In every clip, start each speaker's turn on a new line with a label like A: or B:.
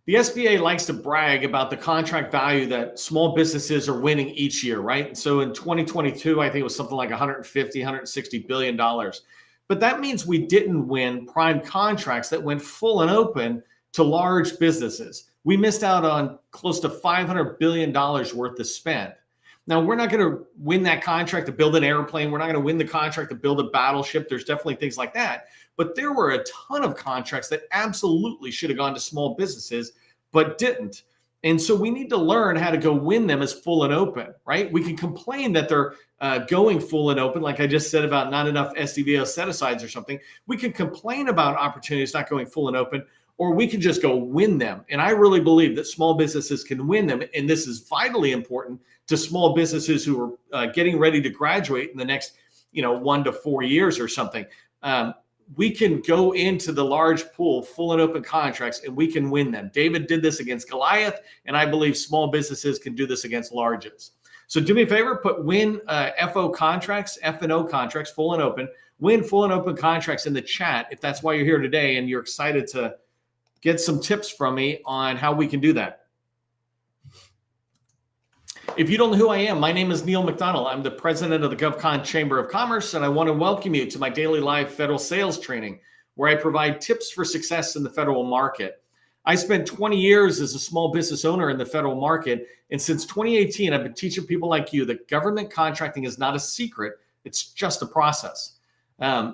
A: The SBA likes to brag about the contract value that small businesses are winning each year, right? So in 2022, I think it was something like 150, 160 billion dollars. But that means we didn't win prime contracts that went full and open to large businesses. We missed out on close to $500 billion worth of spend. Now, we're not going to win that contract to build an airplane. We're not going to win the contract to build a battleship. There's definitely things like that. But there were a ton of contracts that absolutely should have gone to small businesses, but didn't. And so we need to learn how to go win them as full and open, right? We can complain that they're going full and open, like I just said about not enough SDVO set-asides or something. We can complain about opportunities not going full and open, or we can just go win them. And I really believe that small businesses can win them. And this is vitally important to small businesses who are getting ready to graduate in the next, 1 to 4 years or something. We can go into the large pool, full and open contracts, and we can win them. David did this against Goliath, and I believe small businesses can do this against larges. So do me a favor, put win FO contracts, F&O contracts, full and open, win full and open contracts in the chat if that's why you're here today and you're excited to get some tips from me on how we can do that. If you don't know who I am, my name is Neil McDonnell. I'm the president of the GovCon Chamber of Commerce, and I want to welcome you to my daily live federal sales training, where I provide tips for success in the federal market. I spent 20 years as a small business owner in the federal market, and since 2018, I've been teaching people like you that government contracting is not a secret, it's just a process.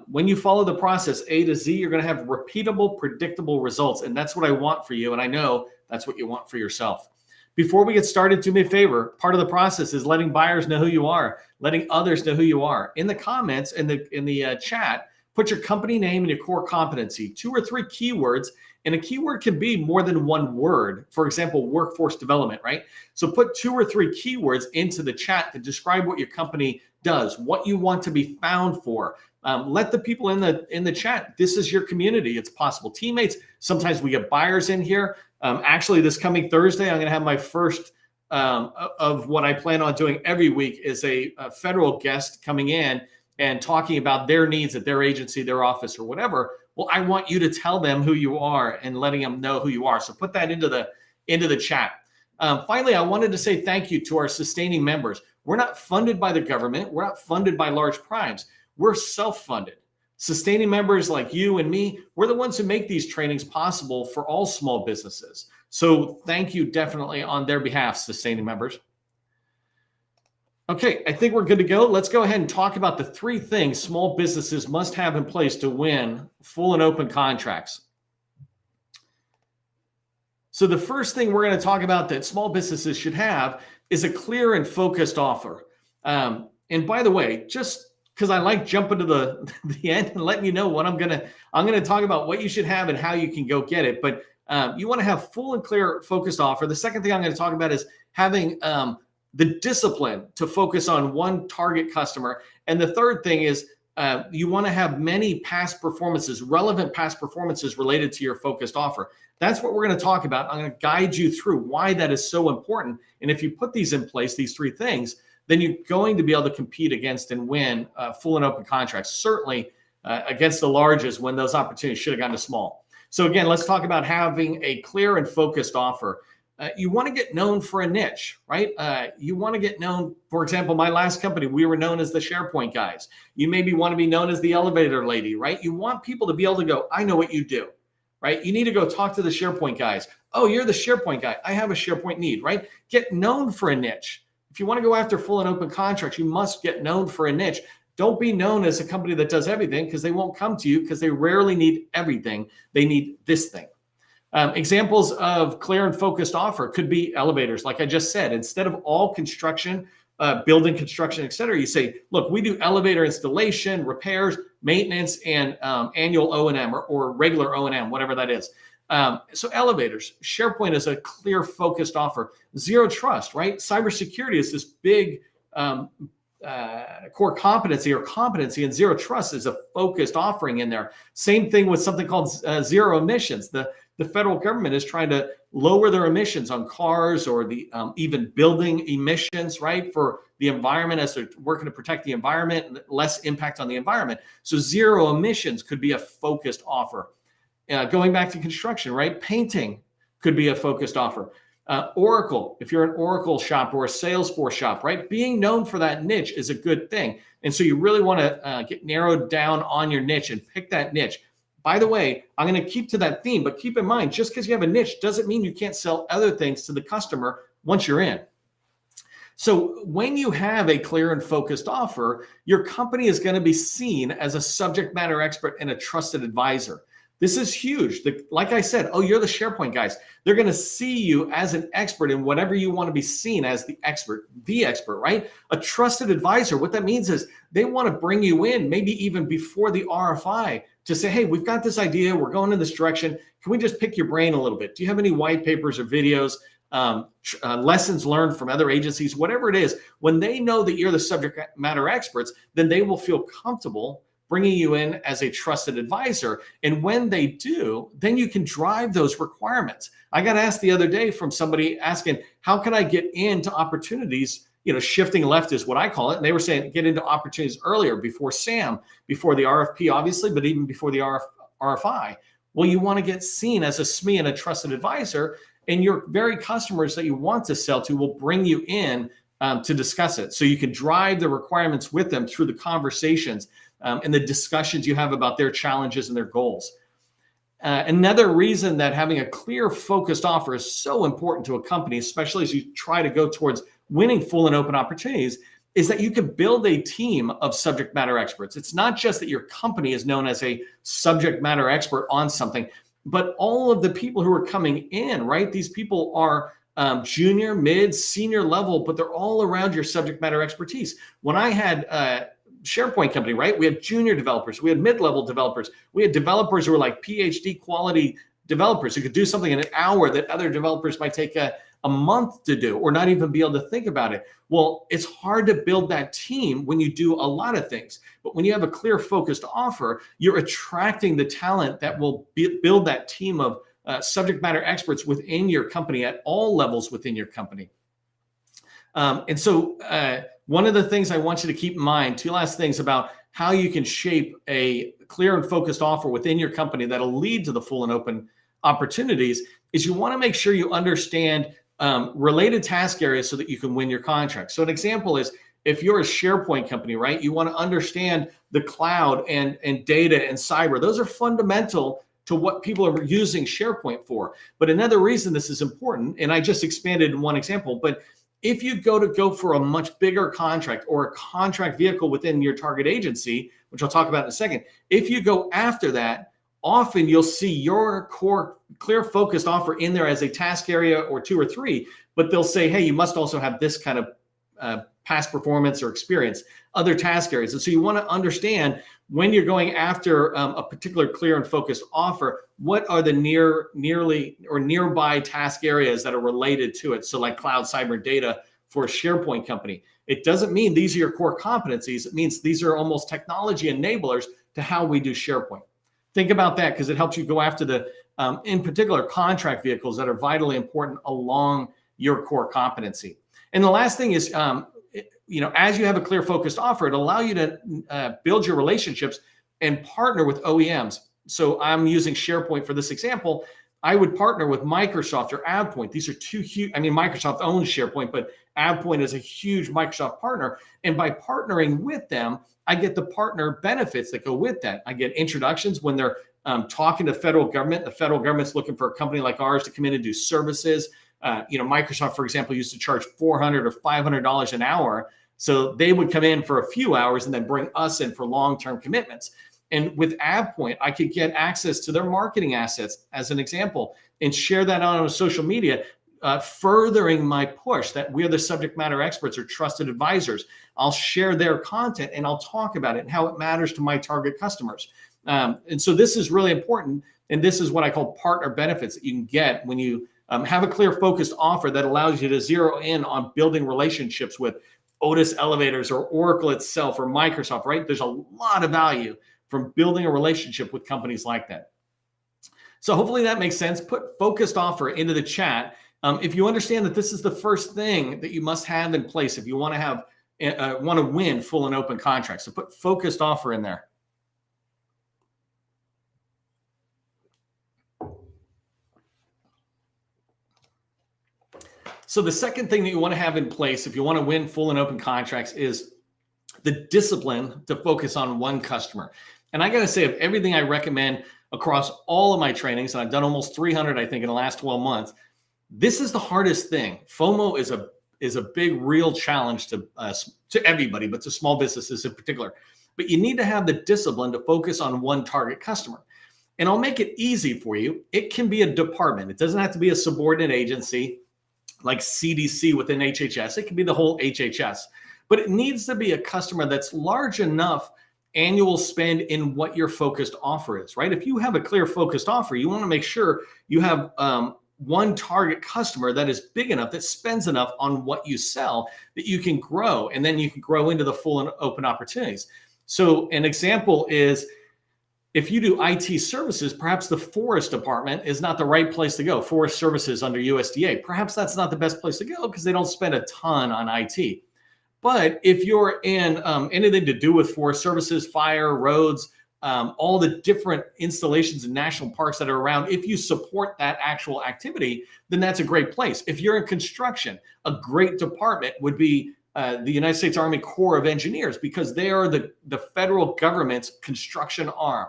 A: When you follow the process A to Z, you're going to have repeatable, predictable results, and that's what I want for you, and I know that's what you want for yourself. Before we get started, do me a favor. Part of the process is letting buyers know who you are, letting others know who you are. In the comments, in the chat, put your company name and your core competency, 2 or 3 keywords, and a keyword can be more than one word. For example, workforce development, right? So put 2 or 3 keywords into the chat to describe what your company does, what you want to be found for. Let the people in the chat, this is your community. It's possible teammates. Sometimes we get buyers in here. Actually, this coming Thursday, I'm going to have my first of what I plan on doing every week is a federal guest coming in and talking about their needs at their agency, their office, or whatever. Well, I want you to tell them who you are and letting them know who you are. So put that into the chat. Finally, I wanted to say thank you to our sustaining members. We're not funded by the government. We're not funded by large primes. We're self-funded. Sustaining members like you and me, we're the ones who make these trainings possible for all small businesses. So thank you definitely on their behalf, sustaining members. Okay, I think we're good to go. Let's go ahead and talk about the 3 things small businesses must have in place to win full and open contracts. So the first thing we're going to talk about that small businesses should have is a clear and focused offer. And by the way, just because I like jumping to the end and letting you know what I'm gonna talk about what you should have and how you can go get it. But you want to have full and clear focused offer. The second thing I'm going to talk about is having the discipline to focus on one target customer. And the third thing is you want to have many past performances, relevant past performances related to your focused offer. That's what we're going to talk about. I'm going to guide you through why that is so important. And if you put these in place, these 3 things, then you're going to be able to compete against and win full and open contracts, certainly against the largest when those opportunities should have gone to small. So again, let's talk about having a clear and focused offer. You want to get known for a niche, right? You want to get known, for example, my last company, we were known as the SharePoint guys. You maybe want to be known as the elevator lady, right? You want people to be able to go, I know what you do, right? You need to go talk to the SharePoint guys. Oh, you're the SharePoint guy. I have a SharePoint need, right? Get known for a niche. If you want to go after full and open contracts, you must get known for a niche. Don't be known as a company that does everything, because they won't come to you because they rarely need everything. They need this thing. Examples of clear and focused offer could be elevators. Like I just said, instead of all construction, building construction, et cetera, you say, look, we do elevator installation, repairs, maintenance, and annual O&M or regular O&M, whatever that is. So elevators, SharePoint is a clear, focused offer. Zero trust, right? Cybersecurity is this big core competency or competency, and zero trust is a focused offering in there. Same thing with something called zero emissions. The federal government is trying to lower their emissions on cars or the even building emissions, right, for the environment as they're working to protect the environment and less impact on the environment. So zero emissions could be a focused offer. Going back to construction, right? Painting. could be a focused offer. Oracle, if you're an Oracle shop or a Salesforce shop, right? Being known for that niche is a good thing. And so you really want to get narrowed down on your niche and pick that niche. By the way, I'm going to keep to that theme, but keep in mind, just because you have a niche doesn't mean you can't sell other things to the customer once you're in. So when you have a clear and focused offer, your company is going to be seen as a subject matter expert and a trusted advisor. This is huge. Like I said, oh, you're the SharePoint guys. They're going to see you as an expert in whatever you want to be seen as the expert, right? A trusted advisor. What that means is they want to bring you in, maybe even before the RFI, to say, hey, we've got this idea. We're going in this direction. Can we just pick your brain a little bit? Do you have any white papers or videos, lessons learned from other agencies, whatever it is? When they know that you're the subject matter experts, then they will feel comfortable bringing you in as a trusted advisor. And when they do, then you can drive those requirements. I got asked the other day from somebody asking, how can I get into opportunities? Shifting left is what I call it. And they were saying, get into opportunities earlier, before SAM, before the RFP, obviously, but even before the RFI. Well, you want to get seen as a SME and a trusted advisor, and your very customers that you want to sell to will bring you in to discuss it. So you can drive the requirements with them through the conversations and the discussions you have about their challenges and their goals. Another reason that having a clear, focused offer is so important to a company, especially as you try to go towards winning full and open opportunities, is that you can build a team of subject matter experts. It's not just that your company is known as a subject matter expert on something, but all of the people who are coming in, right? These people are junior, mid, senior level, but they're all around your subject matter expertise. When I had SharePoint company, right? We had junior developers, we had mid-level developers, we had developers who were like PhD quality developers who could do something in an hour that other developers might take a month to do or not even be able to think about it. Well, it's hard to build that team when you do a lot of things, but when you have a clear, focused offer, you're attracting the talent that will build that team of subject matter experts within your company at all levels within your company. And so one of the things I want you to keep in mind, two last things about how you can shape a clear and focused offer within your company that'll lead to the full and open opportunities, is you want to make sure you understand related task areas so that you can win your contract. So an example is, if you're a SharePoint company, right, you want to understand the cloud and data and cyber. Those are fundamental to what people are using SharePoint for. But another reason this is important, and I just expanded in one example, but if you go for a much bigger contract or a contract vehicle within your target agency, which I'll talk about in a second, if you go after that, often you'll see your core, clear, focused offer in there as a task area or two or three, but they'll say, hey, you must also have this kind of past performance or experience, other task areas. And so you want to understand, when you're going after a particular clear and focused offer, what are the nearby task areas that are related to it? So like cloud, cyber, data for a SharePoint company. It doesn't mean these are your core competencies. It means these are almost technology enablers to how we do SharePoint. Think about that, because it helps you go after the, in particular, contract vehicles that are vitally important along your core competency. And the last thing is, as you have a clear, focused offer, it allows you to build your relationships and partner with OEMs. So I'm using SharePoint for this example. I would partner with Microsoft or AvePoint. These are two huge, Microsoft owns SharePoint, but AvePoint is a huge Microsoft partner. And by partnering with them, I get the partner benefits that go with that. I get introductions when they're talking to federal government. The federal government's looking for a company like ours to come in and do services. Microsoft, for example, used to charge $400 or $500 an hour. So they would come in for a few hours and then bring us in for long-term commitments. And with AvePoint, I could get access to their marketing assets, as an example, and share that on social media, furthering my push that we're the subject matter experts or trusted advisors. I'll share their content and I'll talk about it and how it matters to my target customers. And so this is really important. And this is what I call partner benefits that you can get when you have a clear, focused offer that allows you to zero in on building relationships with Otis Elevators or Oracle itself or Microsoft, right? There's a lot of value from building a relationship with companies like that. So hopefully that makes sense. Put focused offer into the chat. If you understand that this is the first thing that you must have in place if you want to have want to win full and open contracts. So put focused offer in there. So the second thing that you want to have in place if you want to win full and open contracts is the discipline to focus on one customer. And I got to say, of everything I recommend across all of my trainings, and I've done almost 300, I think, in the last 12 months, this is the hardest thing. FOMO is a big, real challenge to everybody, but to small businesses in particular. But you need to have the discipline to focus on one target customer. And I'll make it easy for you. It can be a department. It doesn't have to be a subordinate agency like CDC within HHS. It can be the whole HHS. But it needs to be a customer that's large enough annual spend in what your focused offer is, right? If you have a clear focused offer, you want to make sure you have one target customer that is big enough, that spends enough on what you sell, that you can grow, and then you can grow into the full and open opportunities. So an example is, if you do IT services, perhaps the forest department is not the right place to go. Forest services under USDA, perhaps that's not the best place to go because they don't spend a ton on IT. But if you're in anything to do with forest services, fire, roads, all the different installations and national parks that are around, if you support that actual activity, then that's a great place. If you're in construction, a great department would be the United States Army Corps of Engineers, because they are the federal government's construction arm.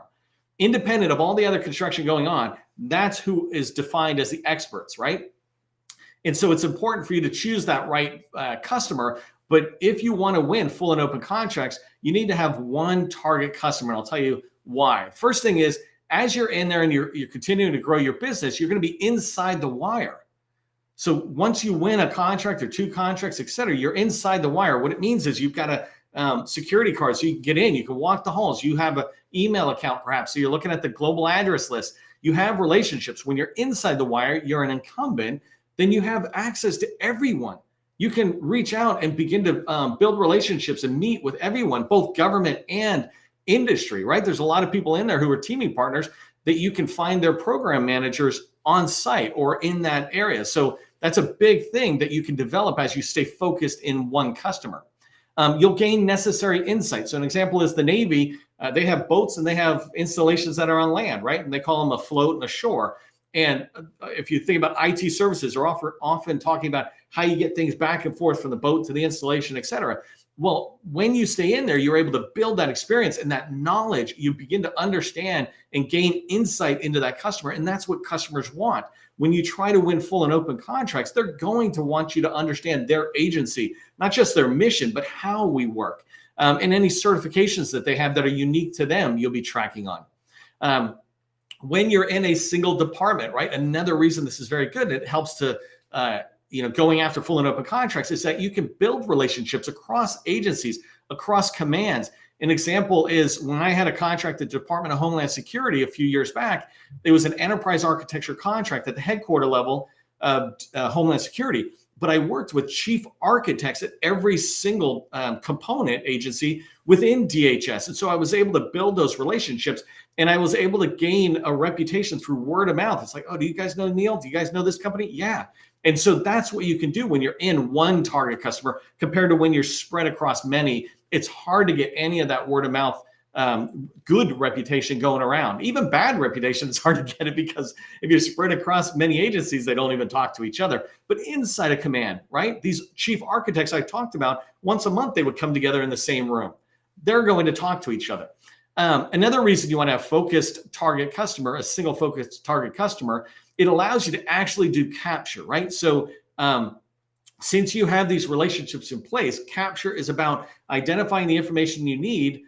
A: Independent of all the other construction going on, that's who is defined as the experts, right? And so it's important for you to choose that right customer. But if you want to win full and open contracts, you need to have one target customer. And I'll tell you why. First thing is, as you're in there and you're continuing to grow your business, you're going to be inside the wire. So once you win a contract or two contracts, et cetera, you're inside the wire. What it means is you've got a security card so you can get in, you can walk the halls, you have an email account perhaps, so you're looking at the global address list, you have relationships. When you're inside the wire, you're an incumbent, then you have access to everyone. You can reach out and begin to build relationships and meet with everyone, both government and industry, right? There's a lot of people in there who are teaming partners that you can find their program managers on site or in that area. So that's a big thing that you can develop as you stay focused in one customer. You'll gain necessary insight. So an example is the Navy. They have boats and they have installations that are on land, right? And they call them a float and a shore. And if you think about IT services, are often talking about how you get things back and forth from the boat to the installation, et cetera. Well, when you stay in there, you're able to build that experience and that knowledge. You begin to understand and gain insight into that customer. And that's what customers want. When you try to win full and open contracts, they're going to want you to understand their agency, not just their mission, but how we work. And any certifications that they have that are unique to them, you'll be tracking on. When you're in a single department, right? Another reason this is very good, it helps to, going after full and open contracts, is that you can build relationships across agencies, across commands. An example is when I had a contract at the Department of Homeland Security a few years back, it was an enterprise architecture contract at the headquarter level of Homeland Security. But I worked with chief architects at every single component agency within DHS. And so I was able to build those relationships, and I was able to gain a reputation through word of mouth. It's like, oh, do you guys know Neil? Do you guys know this company? Yeah. And so that's what you can do when you're in one target customer compared to when you're spread across many. It's hard to get any of that word of mouth good reputation going around. Even bad reputation, it's hard to get it because if you're spread across many agencies, they don't even talk to each other. But inside a command, right? These chief architects I talked about, once a month, they would come together in the same room. They're going to talk to each other. Another reason you want to have focused target customer, a single focused target customer, it allows you to actually do capture, right? So since you have these relationships in place, capture is about identifying the information you need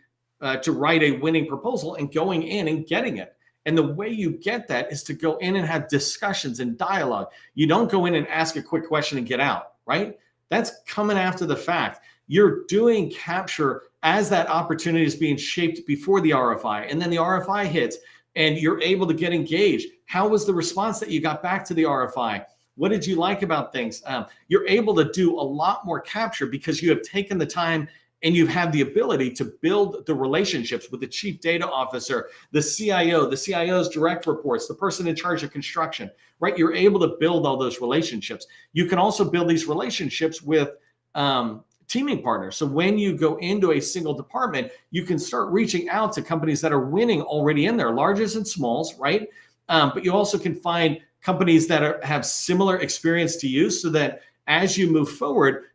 A: to write a winning proposal and going in and getting it. And the way you get that is to go in and have discussions and dialogue. You don't go in and ask a quick question and get out, right? That's coming after the fact. You're doing capture as that opportunity is being shaped before the RFI. And then the RFI hits and you're able to get engaged. How was the response that you got back to the RFI? What did you like about things? You're able to do a lot more capture because you have taken the time and you have the ability to build the relationships with the chief data officer, the CIO, the CIO's direct reports, the person in charge of construction, right? You're able to build all those relationships. You can also build these relationships with teaming partners. So when you go into a single department, you can start reaching out to companies that are winning already in there, larges and smalls, right? But you also can find companies that have similar experience to you so that as you move forward,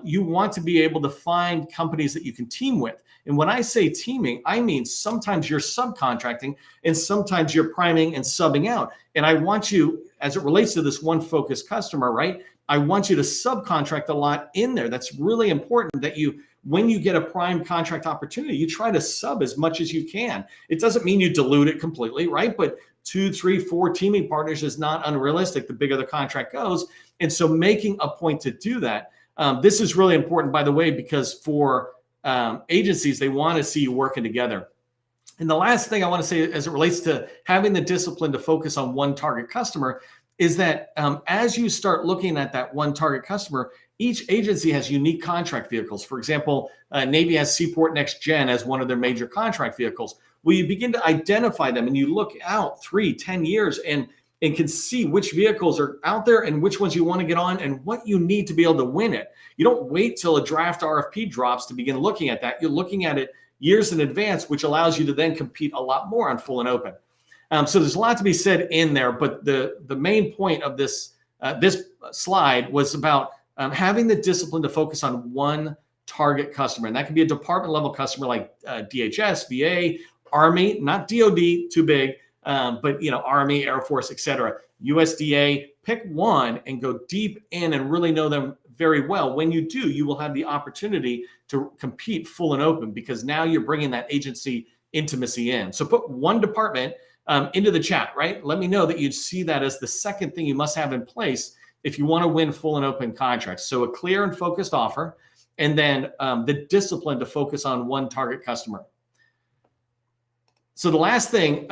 A: you want to be able to find companies that you can team with. And when I say teaming, I mean sometimes you're subcontracting and sometimes you're priming and subbing out. And I want you, as it relates to this one focused customer, right? I want you to subcontract a lot in there. That's really important that you, when you get a prime contract opportunity, you try to sub as much as you can. It doesn't mean you dilute it completely, right? But 2, 3, 4 teaming partners is not unrealistic the bigger the contract goes. And so making a point to do that. This is really important, by the way, because for agencies, they want to see you working together. And the last thing I want to say as it relates to having the discipline to focus on one target customer is that as you start looking at that one target customer, each agency has unique contract vehicles. For example, Navy has Seaport Next Gen as one of their major contract vehicles. Well, you begin to identify them and you look out 3, 10 years and can see which vehicles are out there and which ones you want to get on and what you need to be able to win it. You don't wait till a draft RFP drops to begin looking at that. You're looking at it years in advance, which allows you to then compete a lot more on full and open. So there's a lot to be said in there, but the main point of this slide was about having the discipline to focus on one target customer. And that can be a department level customer like DHS, VA, Army, not DOD, too big, but Army, Air Force, etc. USDA, pick one and go deep in and really know them very well. When you do, you will have the opportunity to compete full and open because now you're bringing that agency intimacy in. So put one department into the chat, right? Let me know that you'd see that as the second thing you must have in place if you want to win full and open contracts. So a clear and focused offer, and then the discipline to focus on one target customer. So the last thing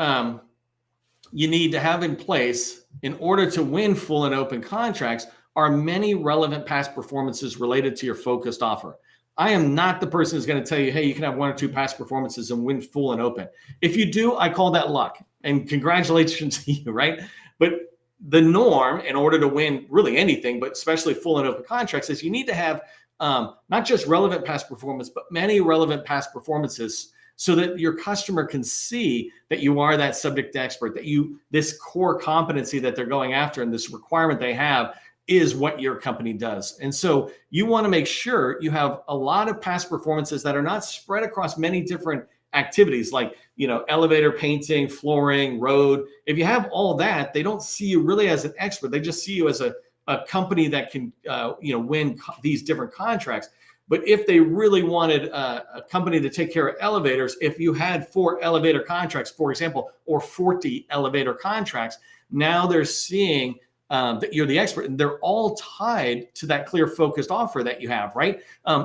A: you need to have in place in order to win full and open contracts are many relevant past performances related to your focused offer. I am not the person who's going to tell you, hey, you can have 1 or 2 past performances and win full and open. If you do, I call that luck. And congratulations to you, right? But the norm in order to win really anything, but especially full and open contracts, is you need to have not just relevant past performance, but many relevant past performances so that your customer can see that you are that subject expert, that this core competency that they're going after and this requirement they have is what your company does. And so you want to make sure you have a lot of past performances that are not spread across many different activities like, elevator painting, flooring, road. If you have all that, they don't see you really as an expert. They just see you as a company that can, win these different contracts. But if they really wanted a company to take care of elevators, if you had 4 elevator contracts, for example, or 40 elevator contracts, now they're seeing that you're the expert, and they're all tied to that clear focused offer that you have, right?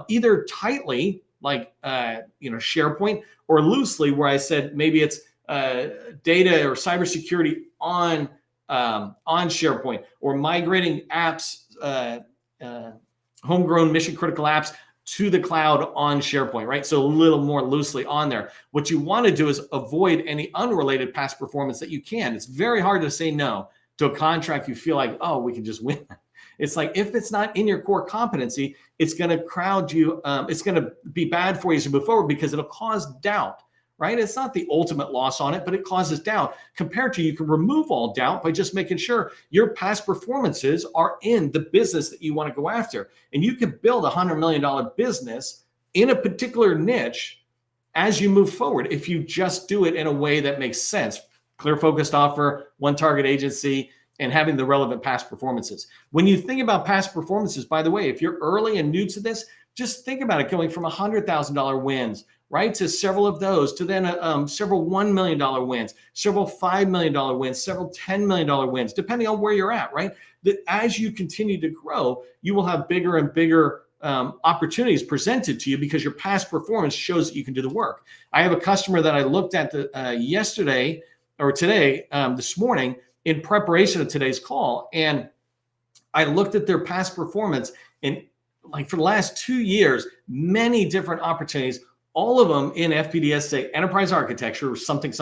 A: Either tightly, like SharePoint, or loosely, where I said maybe it's data or cybersecurity on SharePoint, or migrating apps, homegrown mission critical apps to the cloud on SharePoint, right? So a little more loosely on there. What you want to do is avoid any unrelated past performance that you can. It's very hard to say no to a contract you feel like, oh, we can just win. It's like, if it's not in your core competency, it's going to crowd you. It's going to be bad for you as you move forward because it'll cause doubt, right? It's not the ultimate loss on it, but it causes doubt. Compared to, you can remove all doubt by just making sure your past performances are in the business that you want to go after. And you can build a $100 million business in a particular niche as you move forward if you just do it in a way that makes sense. Clear focused offer, one target agency, and having the relevant past performances. When you think about past performances, by the way, if you're early and new to this, just think about it going from $100,000 wins, right, to several of those, to then several $1 million wins, several $5 million wins, several $10 million wins, depending on where you're at, right? That as you continue to grow, you will have bigger and bigger opportunities presented to you because your past performance shows that you can do the work. I have a customer that I looked at yesterday or today, this morning, in preparation of today's call, and I looked at their past performance, and like for the last 2 years, many different opportunities, all of them in FPDS say enterprise architecture or something,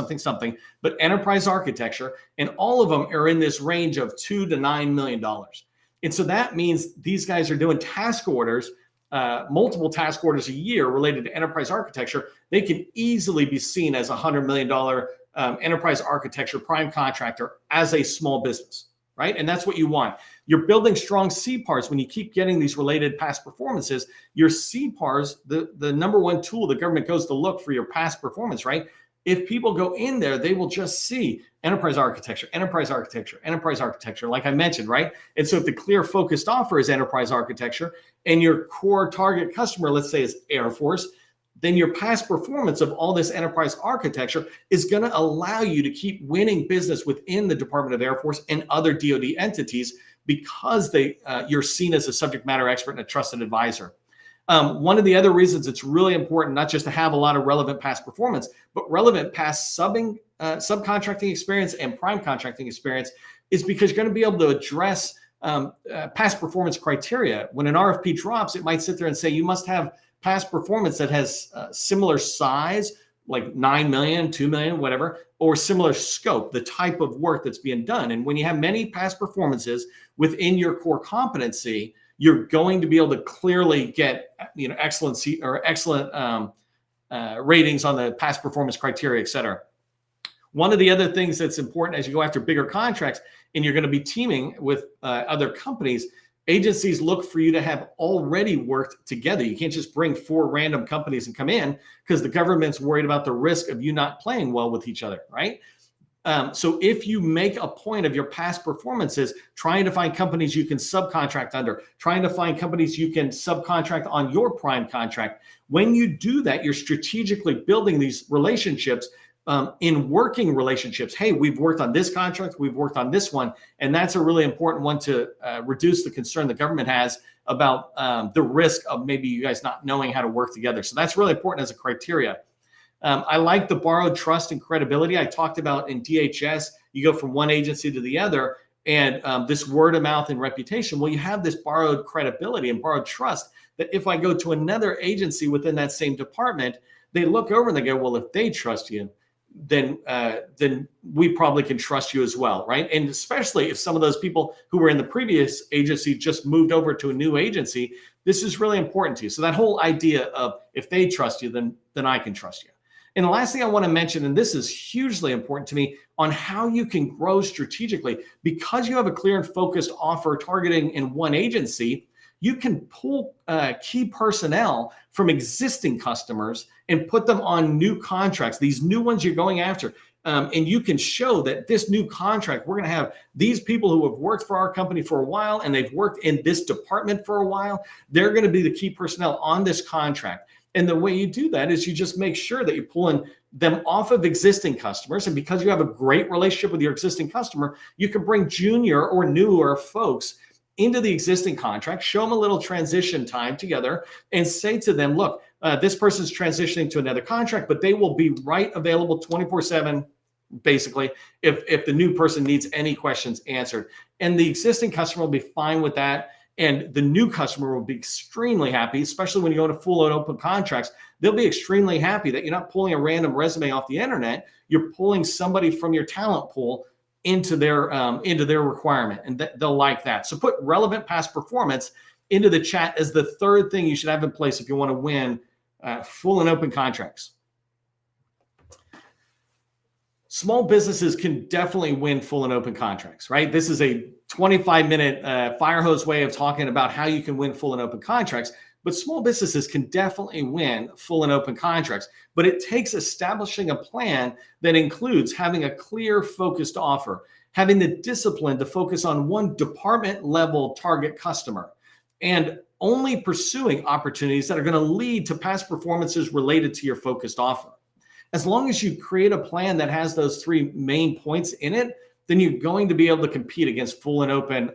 A: but enterprise architecture, and all of them are in this range of $2 to $9 million. And so that means these guys are doing task orders, multiple task orders a year related to enterprise architecture. They can easily be seen as a $100 million enterprise architecture prime contractor as a small business, right? And that's what you want. You're building strong CPARs when you keep getting these related past performances. Your CPARs, the number one tool the government goes to look for your past performance, right? If people go in there, they will just see enterprise architecture, enterprise architecture, enterprise architecture, like I mentioned, right? And so if the clear focused offer is enterprise architecture and your core target customer, let's say, is Air Force, then your past performance of all this enterprise architecture is going to allow you to keep winning business within the Department of Air Force and other DoD entities because you're seen as a subject matter expert and a trusted advisor. One of the other reasons it's really important not just to have a lot of relevant past performance, but relevant past subcontracting experience and prime contracting experience is because you're going to be able to address past performance criteria. When an RFP drops, it might sit there and say you must have past performance that has similar size, like 9 million, 2 million, whatever, or similar scope, the type of work that's being done. And when you have many past performances within your core competency, you're going to be able to clearly get, excellent ratings on the past performance criteria, et cetera. One of the other things that's important as you go after bigger contracts and you're going to be teaming with other companies, agencies look for you to have already worked together. You can't just bring 4 random companies and come in because the government's worried about the risk of you not playing well with each other, right? So if you make a point of your past performances, trying to find companies you can subcontract under, trying to find companies you can subcontract on your prime contract, when you do that, you're strategically building these relationships in working relationships. Hey, we've worked on this contract, we've worked on this one. And that's a really important one to reduce the concern the government has about the risk of maybe you guys not knowing how to work together. So that's really important as a criteria. I like the borrowed trust and credibility. I talked about in DHS, you go from one agency to the other, and this word of mouth and reputation. Well, you have this borrowed credibility and borrowed trust that if I go to another agency within that same department, they look over and they go, well, if they trust you, then we probably can trust you as well, right? And especially if some of those people who were in the previous agency just moved over to a new agency, this is really important to you. So that whole idea of if they trust you, then I can trust you. And the last thing I want to mention, and this is hugely important to me, on how you can grow strategically, because you have a clear and focused offer targeting in one agency, you can pull key personnel from existing customers and put them on new contracts, these new ones you're going after. And you can show that this new contract, we're going to have these people who have worked for our company for a while and they've worked in this department for a while. They're going to be the key personnel on this contract. And the way you do that is you just make sure that you're pulling them off of existing customers. And because you have a great relationship with your existing customer, you can bring junior or newer folks into the existing contract, show them a little transition time together and say to them, look, this person's transitioning to another contract, but they will be right available 24/7, basically, if the new person needs any questions answered. And the existing customer will be fine with that. And the new customer will be extremely happy, especially when you go into full and open contracts. They'll be extremely happy that you're not pulling a random resume off the internet. You're pulling somebody from your talent pool into their requirement, and they'll like that. So put relevant past performance into the chat as the third thing you should have in place if you want to win full and open contracts. Small businesses can definitely win full and open contracts, right? This is a 25-minute fire hose way of talking about how you can win full and open contracts, but small businesses can definitely win full and open contracts. But it takes establishing a plan that includes having a clear, focused offer, having the discipline to focus on one department level target customer, and only pursuing opportunities that are going to lead to past performances related to your focused offer. As long as you create a plan that has those 3 main points in it, then you're going to be able to compete against full and open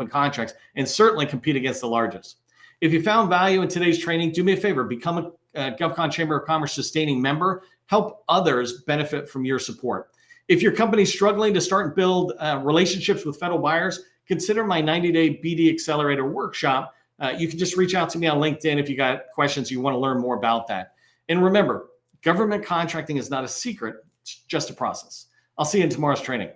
A: contracts, and certainly compete against the largest. If you found value in today's training, do me a favor, become a GovCon Chamber of Commerce sustaining member. Help others benefit from your support. If your company's struggling to start and build relationships with federal buyers, consider my 90-day BD Accelerator workshop. You can just reach out to me on LinkedIn if you got questions, you want to learn more about that. And remember, government contracting is not a secret, it's just a process. I'll see you in tomorrow's training.